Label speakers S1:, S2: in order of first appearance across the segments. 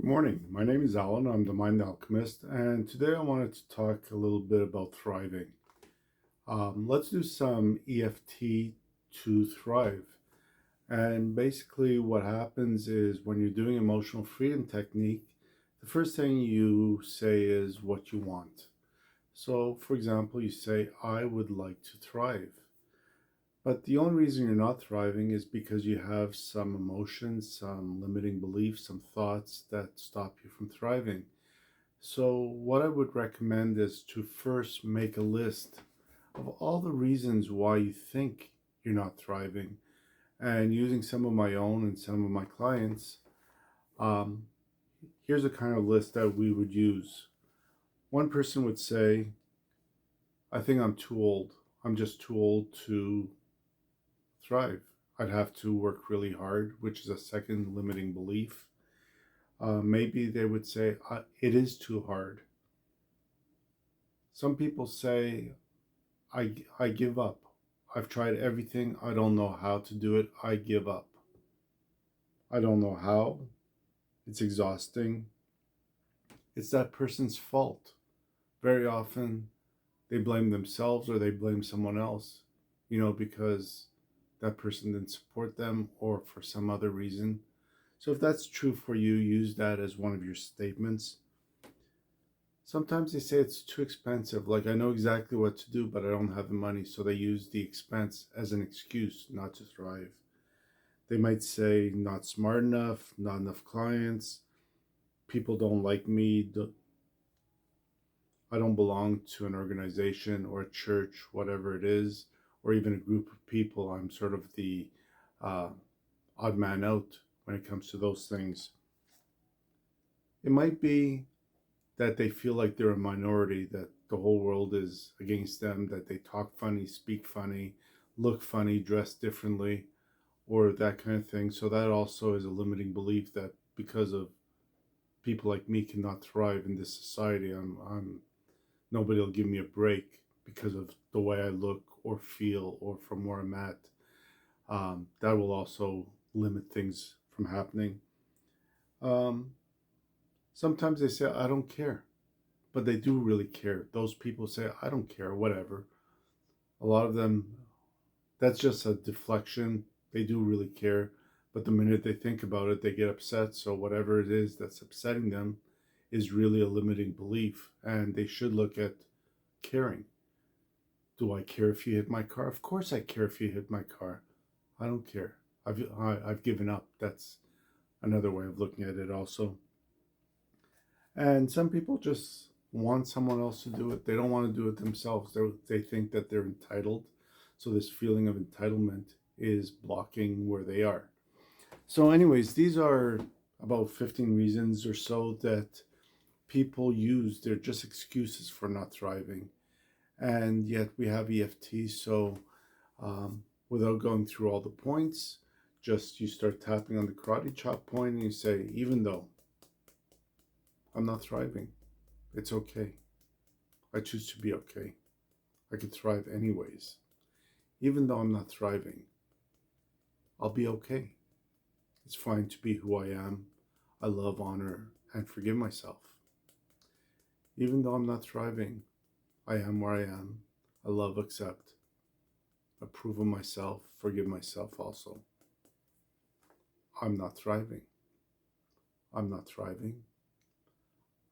S1: Good morning. My name is Alan. I'm the Mind Alchemist, and today I wanted to talk a little bit about thriving. Let's do some EFT to thrive. And basically, what happens is when you're doing emotional freedom technique, the first thing you say is what you want. So, for example, you say, I would like to thrive. But the only reason you're not thriving is because you have some emotions, some limiting beliefs, some thoughts that stop you from thriving. So, what I would recommend is to first make a list of all the reasons why you think you're not thriving. And using some of my own and some of my clients, um, here's a kind of list that we would use. One person would say, I think I'm too old. I'm just too old to thrive. I'd have to work really hard, which is a second limiting belief. Maybe they would say, it is too hard. Some people say, I give up. I've tried everything. I don't know how to do it. I give up. I don't know how. It's exhausting. It's that person's fault. Very often they blame themselves or they blame someone else, because that person didn't support them or for some other reason. So if that's true for you, use that as one of your statements. Sometimes they say it's too expensive. Like, I know exactly what to do, but I don't have the money. So they use the expense as an excuse not to thrive. They might say, not smart enough, not enough clients, people don't like me, I don't belong to an organization or a church, whatever it is, or even a group of people. I'm sort of the uh, odd man out when it comes to those things. It might be that they feel like they're a minority, that the whole world is against them, that they talk funny, speak funny, look funny, dress differently, or that kind of thing. So that also is a limiting belief that because of people like me cannot thrive in this society, I'm nobody will give me a break because of the way I look or feel or from where I'm at. That will also limit things from happening. Um, Sometimes they say, I don't care, but they do really care. Those people say, I don't care, whatever. A lot of them, that's just a deflection. They do really care, but the minute they think about it, they get upset. So, whatever it is that's upsetting them is really a limiting belief, and they should look at caring. Do I care if you hit my car? Of course I care if you hit my car. I don't care. I've given up. That's another way of looking at it also. And some people just want someone else to do it. They don't want to do it themselves. They think that they're entitled. So this feeling of entitlement is blocking where they are. So anyways, these are about 15 reasons or so that people use. They're just excuses for not thriving. And yet we have EFT. So without going through all the points, just you start tapping on the karate chop point and you say, even though I'm not thriving, it's okay. I choose to be okay. I could thrive anyways. Even though I'm not thriving, I'll be okay. It's fine to be who I am. I love, honor, and forgive myself. Even though I'm not thriving, I am where I am. I love, accept, approve of myself, forgive myself also. I'm not thriving. I'm not thriving.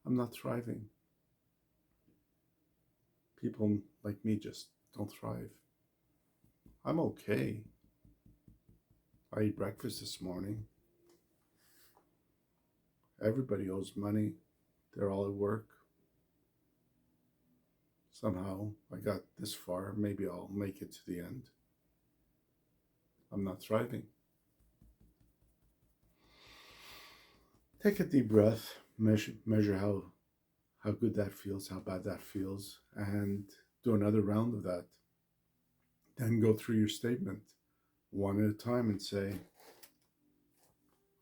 S1: I'm not thriving. People like me just don't thrive. I'm okay. I ate breakfast this morning. Everybody owes money. They're all at work. Somehow I got this far. Maybe I'll make it to the end. I'm not thriving. Take a deep breath. Measure how good that feels, how bad that feels, and do another round of that. Then go through your statement one at a time and say,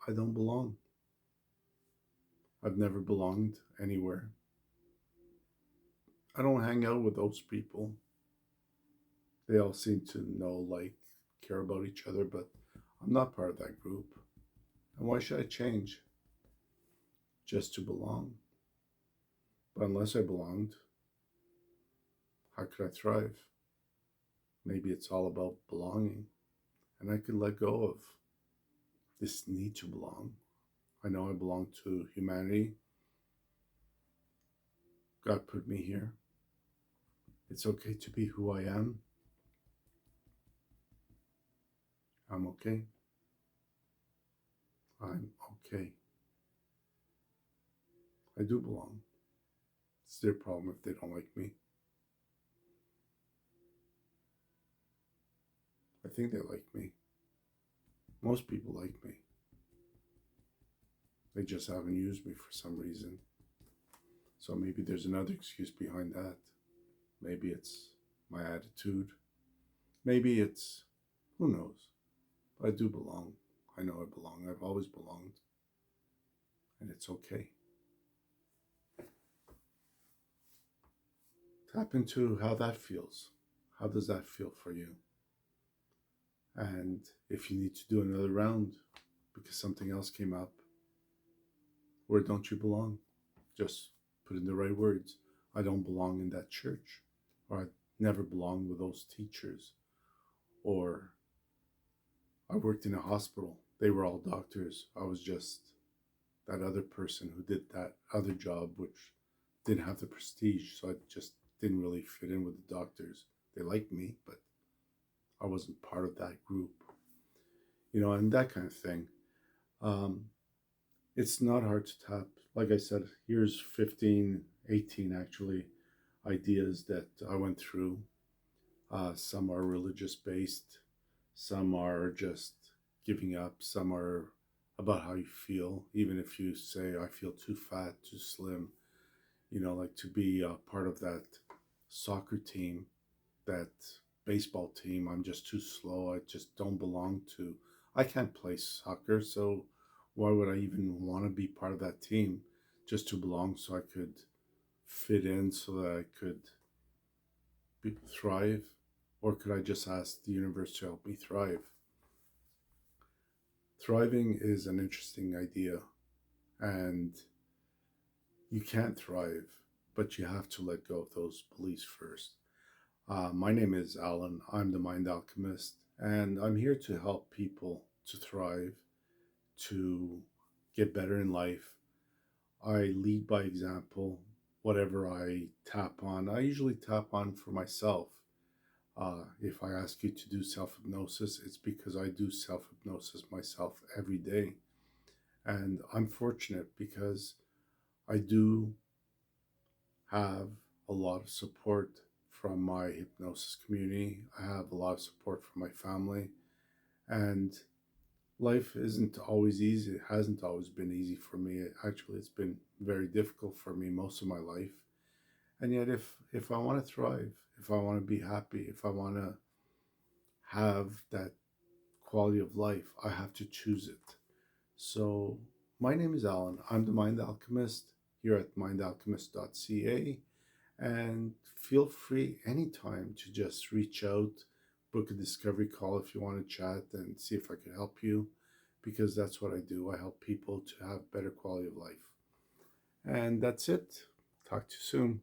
S1: I don't belong. I've never belonged anywhere. I don't hang out with those people. They all seem to know, like, care about each other, but I'm not part of that group. And why should I change? just to belong. But unless I belonged, how could I thrive? Maybe it's all about belonging, and I could let go of this need to belong. I know I belong to humanity. God put me here. It's okay to be who I am. I'm okay. I'm okay. I do belong. It's their problem if they don't like me. I think they like me. Most people like me. They just haven't used me for some reason. So maybe there's another excuse behind that. Maybe it's my attitude. Maybe it's, who knows? But I do belong. I know I belong. I've always belonged. And it's okay. Tap into how that feels. How does that feel for you? And if you need to do another round because something else came up, where don't you belong? Just put in the right words. I don't belong in that church, or I never belonged with those teachers, or I worked in a hospital. They were all doctors. I was just that other person who did that other job, which didn't have the prestige, so I just didn't really fit in with the doctors. They liked me, but I wasn't part of that group, and that kind of thing. It's not hard to tap. Like I said, here's 15, 18 actually ideas that I went through. Some are religious based, some are just giving up, some are about how you feel. Even if you say, I feel too fat, too slim, like to be a part of that soccer team, that baseball team, I'm just too slow. I just don't belong to. I can't play soccer, so why would I even want to be part of that team? Just to belong so I could fit in, so that I could thrive? Or could I just ask the universe to help me thrive? Thriving is an interesting idea, and you can't thrive, but you have to let go of those beliefs first. My name is Alan. I'm the Mind Alchemist, and I'm here to help people to thrive, to get better in life. I lead by example. Whatever I tap on, I usually tap on for myself. If I ask you to do self-hypnosis, it's because I do self-hypnosis myself every day. And I'm fortunate because I do have a lot of support from my hypnosis community. I have a lot of support from my family. And life isn't always easy. It hasn't always been easy for me. Actually, it's been very difficult for me most of my life. And yet, if I want to thrive, if I want to be happy, if I want to have that quality of life, I have to choose it. So, my name is Alan. I'm the Mind Alchemist here at mindalchemist.ca. And feel free anytime to just reach out, book a discovery call if you want to chat and see if I can help you, because that's what I do. I help people to have better quality of life. And that's it. Talk to you soon.